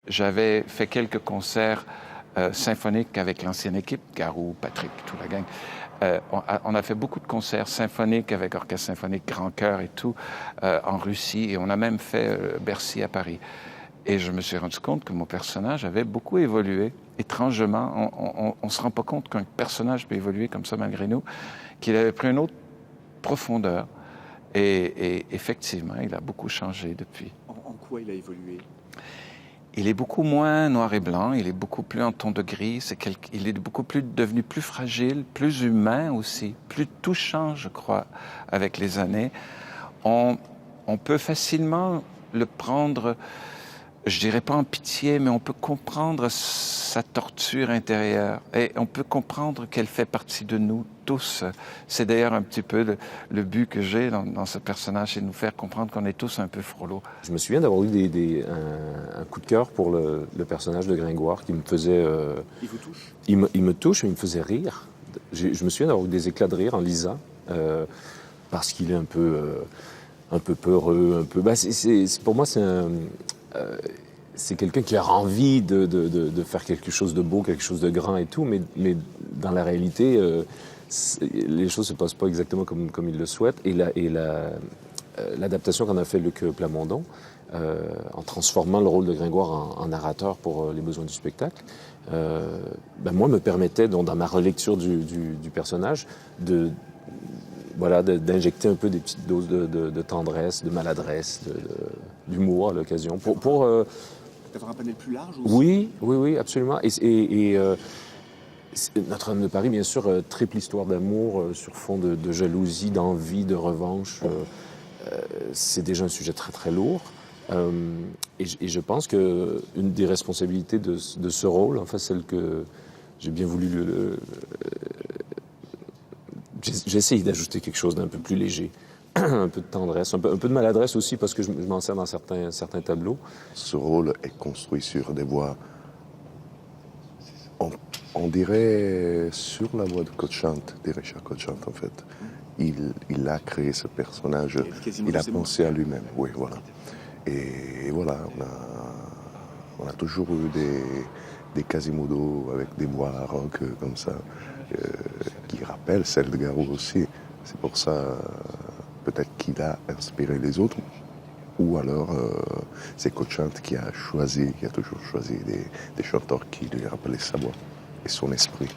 J'avais fait quelques concerts symphoniques avec l'ancienne équipe, Garou, Patrick, toute la gang. On a fait beaucoup de concerts symphoniques avec Orchestre Symphonique Grand Chœur et tout en Russie, et on a même fait Bercy à Paris. Et je me suis rendu compte que mon personnage avait beaucoup évolué. Étrangement, on ne se rend pas compte qu'un personnage peut évoluer comme ça malgré nous, qu'il avait pris une autre profondeur. Et effectivement, il a beaucoup changé depuis. En quoi il a évolué? Il est beaucoup moins noir et blanc, il est beaucoup plus en ton de gris, il est beaucoup plus devenu plus fragile, plus humain aussi, plus touchant, je crois, avec les années. On peut facilement le prendre, je dirais pas en pitié, mais on peut comprendre sa torture intérieure et on peut comprendre qu'elle fait partie de nous tous. C'est d'ailleurs un petit peu le but que j'ai dans ce personnage, c'est de nous faire comprendre qu'on est tous un peu frelots. Je me souviens d'avoir eu un coup de cœur pour le personnage de Gringoire qui me faisait... Il vous touche? Il me touche, mais il me faisait rire. Je me souviens d'avoir eu des éclats de rire en lisant, parce qu'il est un peu peureux, un peu... pour moi, c'est quelqu'un qui a envie de faire quelque chose de beau, quelque chose de grand et tout, mais dans la réalité, les choses ne se passent pas exactement comme il le souhaite. Et l'adaptation qu'en a fait Luc Plamondon, en transformant le rôle de Gringoire en narrateur pour les besoins du spectacle, moi, me permettait, donc, dans ma relecture du personnage, d'injecter un peu des petites doses de tendresse, de maladresse, d'humour à l'occasion. D'avoir un panel plus large aussi? Oui, absolument. Notre-Dame de Paris, bien sûr, triple histoire d'amour sur fond de jalousie, d'envie, de revanche. C'est déjà un sujet très, très lourd. Et je pense qu'une des responsabilités de ce rôle, enfin celle que j'ai bien voulu j'ai essayé d'ajouter quelque chose d'un peu plus léger, un peu de tendresse, un peu de maladresse aussi, parce que je m'en sers dans certains tableaux. Ce rôle est construit sur des voix, on dirait sur la voix de Cotchant, de Richard Cotchant en fait. Il a créé ce personnage, il a pensé à lui-même, oui, voilà. Et voilà, on a toujours eu des Quasimodo avec des voix rock comme ça, qui rappellent celle de Garou aussi. C'est pour ça, peut-être qu'il a inspiré les autres, ou alors c'est Cotchant qui a toujours choisi des chanteurs qui lui rappelaient sa voix et son esprit.